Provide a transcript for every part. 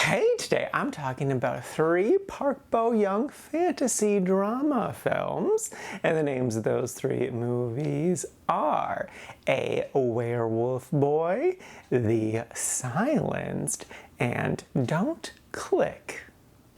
Hey, today I'm talking about 3 Park Bo-young fantasy drama films, and the names of those 3 movies are A Werewolf Boy, The Silenced, and Don't Click.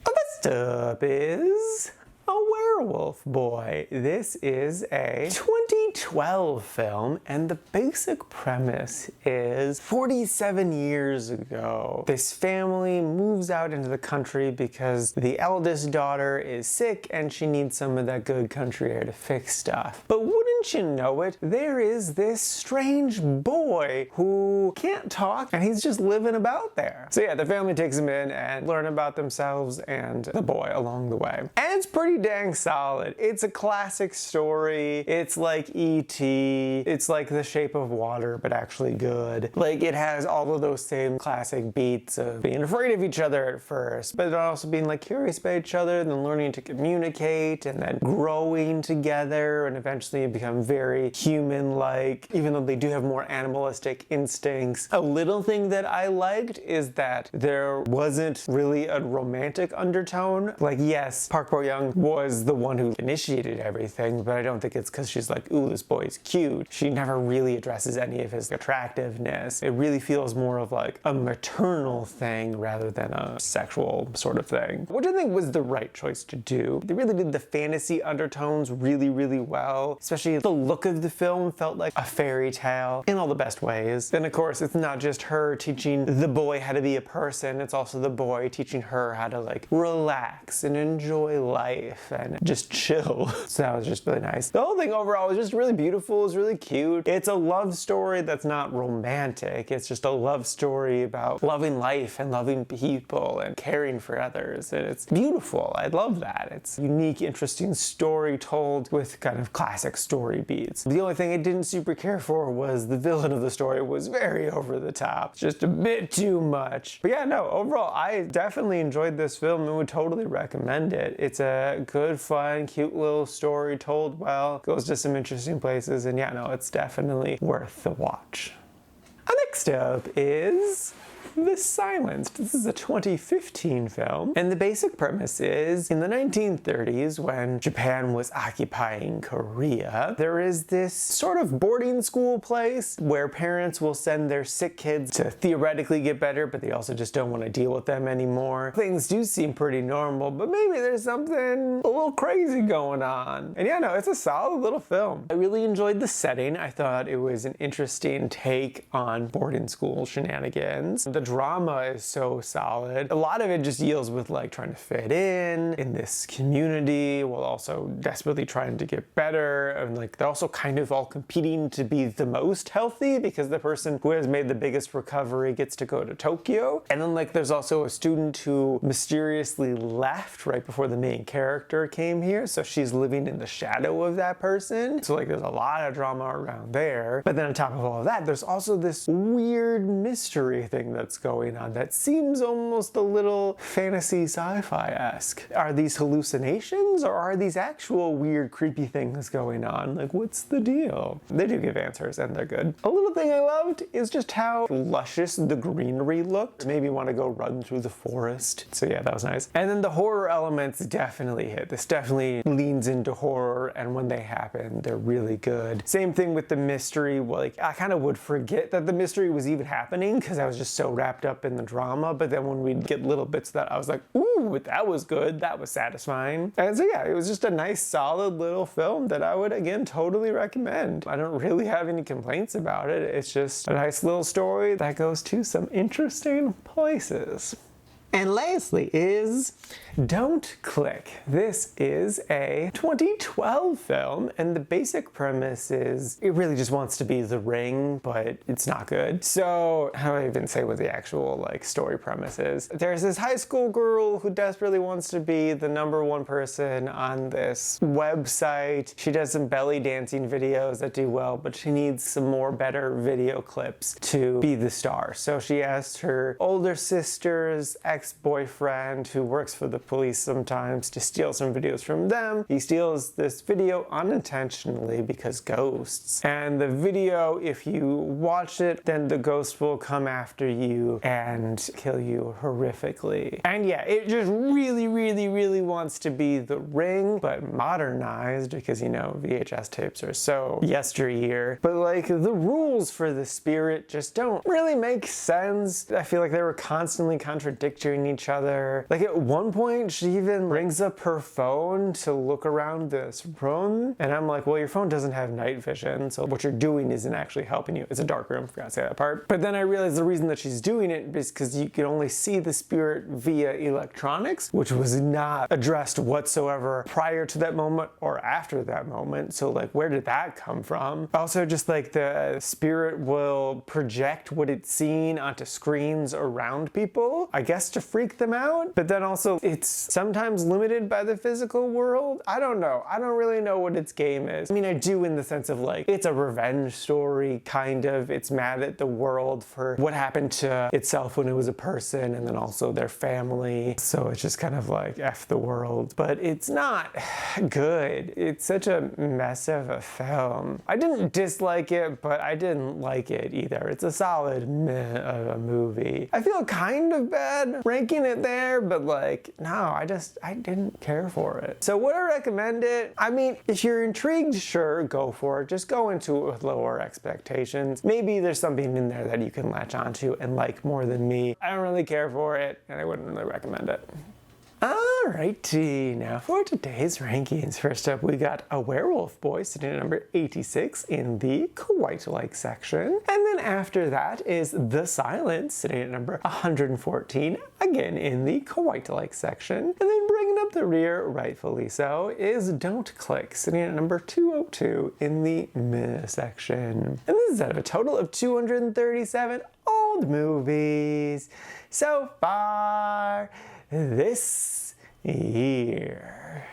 First up is A Werewolf Boy. This is a 2012 film, and the basic premise is 47 years ago, this family moves out into the country because the eldest daughter is sick and she needs some of that good country air to fix stuff. But wouldn't you know it, there is this strange boy who can't talk and he's just living about there. So yeah, the family takes him in and learn about themselves and the boy along the way. And it's pretty dang solid. It's a classic story. It's like E.T. It's like The Shape of Water, but actually good. Like, it has all of those same classic beats of being afraid of each other at first, but also being like curious about each other, then learning to communicate, and then growing together, and eventually become very human-like, even though they do have more animalistic instincts. A little thing that I liked is that there wasn't really a romantic undertone. Like, yes, Park Bo-young was the one who initiated everything, but I don't think it's because she's like, ooh, this boy's cute. She never really addresses any of his attractiveness. It really feels more of like a maternal thing rather than a sexual sort of thing, which I think was the right choice to do. They really did the fantasy undertones really, really well, especially the look of the film felt like a fairy tale in all the best ways. And of course, it's not just her teaching the boy how to be a person, it's also the boy teaching her how to like relax and enjoy life and just chill. So that was just really nice. The whole thing overall was just really beautiful. It's really cute. It's a love story that's not romantic. It's just a love story about loving life and loving people and caring for others. And it's beautiful. I love that. It's a unique, interesting story told with kind of classic story beats. The only thing I didn't super care for was the villain of the story was very over the top. Just a bit too much. But yeah, no, overall, I definitely enjoyed this film and would totally recommend it. It's a good, fun, cute little story told well, goes to some interesting places, and yeah, no, it's definitely worth the watch. Next up is The Silenced. This is a 2015 film, and the basic premise is in the 1930s, when Japan was occupying Korea, there is this sort of boarding school place where parents will send their sick kids to theoretically get better, but they also just don't want to deal with them anymore. Things do seem pretty normal, but maybe there's something a little crazy going on. And yeah, no, it's a solid little film. I really enjoyed the setting. I thought it was an interesting take on boarding school shenanigans. The drama is so solid. A lot of it just deals with like trying to fit in this community while also desperately trying to get better, and like they're also kind of all competing to be the most healthy because the person who has made the biggest recovery gets to go to Tokyo. And then like there's also a student who mysteriously left right before the main character came here, so she's living in the shadow of that person. So like there's a lot of drama around there. But then on top of all of that, there's also this weird mystery thing that's going on that seems almost a little fantasy sci-fi-esque. Are these hallucinations or are these actual weird creepy things going on? Like, what's the deal? They do give answers and they're good. A little thing I loved is just how luscious the greenery looked. It made me want to go run through the forest. So yeah, that was nice. And then the horror elements definitely hit. This definitely leans into horror, and when they happen, they're really good. Same thing with the mystery. Well, like, I kind of would forget that the mystery was even happening because I was just so wrapped up in the drama, but then when we'd get little bits of that, I was like, ooh, that was good, that was satisfying. And so yeah, it was just a nice, solid little film that I would, again, totally recommend. I don't really have any complaints about it. It's just a nice little story that goes to some interesting places. And lastly is Don't Click. This is a 2012 film, and the basic premise is it really just wants to be The Ring, but it's not good. So how do I even say what the actual like story premise is? There's this high school girl who desperately wants to be the #1 person on this website. She does some belly dancing videos that do well, but she needs some more better video clips to be the star. So she asked her older sister's ex-boyfriend who works for the police sometimes to steal some videos from them. He steals this video unintentionally because ghosts. And the video, if you watch it, then the ghost will come after you and kill you horrifically. And yeah, it just really wants to be The Ring, but modernized because, you know, VHS tapes are so yesteryear. But like, the rules for the spirit just don't really make sense. I feel like they were constantly contradicting each other. Like at one point, she even brings up her phone to look around this room. And I'm like, well, your phone doesn't have night vision, so what you're doing isn't actually helping you. It's a dark room, forgot to say that part. But then I realized the reason that she's doing it is because you can only see the spirit via electronics, which was not addressed whatsoever prior to that moment or after that moment. So like, where did that come from? Also, just like the spirit will project what it's seeing onto screens around people, I guess to freak them out. But then also it's sometimes limited by the physical world. I don't know. I don't really know what its game is. I mean, I do in the sense of like, it's a revenge story, kind of. It's mad at the world for what happened to itself when it was a person, and then also their family. So it's just kind of like F the world. But it's not good. It's such a mess of a film. I didn't dislike it, but I didn't like it either. It's a solid meh of a movie. I feel kind of bad ranking it there, but like, no, I didn't care for it. So would I recommend it? I mean, if you're intrigued, sure, go for it. Just go into it with lower expectations. Maybe there's something in there that you can latch onto and like more than me. I don't really care for it, and I wouldn't really recommend it. Alrighty, now for today's rankings. First up, we got A Werewolf Boy sitting at number 86 in the quite like section. And then after that is The Silence sitting at number 114, again in the quite like section. And then bringing up the rear, rightfully so, is Don't Click sitting at number 202 in the meh section. And this is out of a total of 237 old movies so far this year.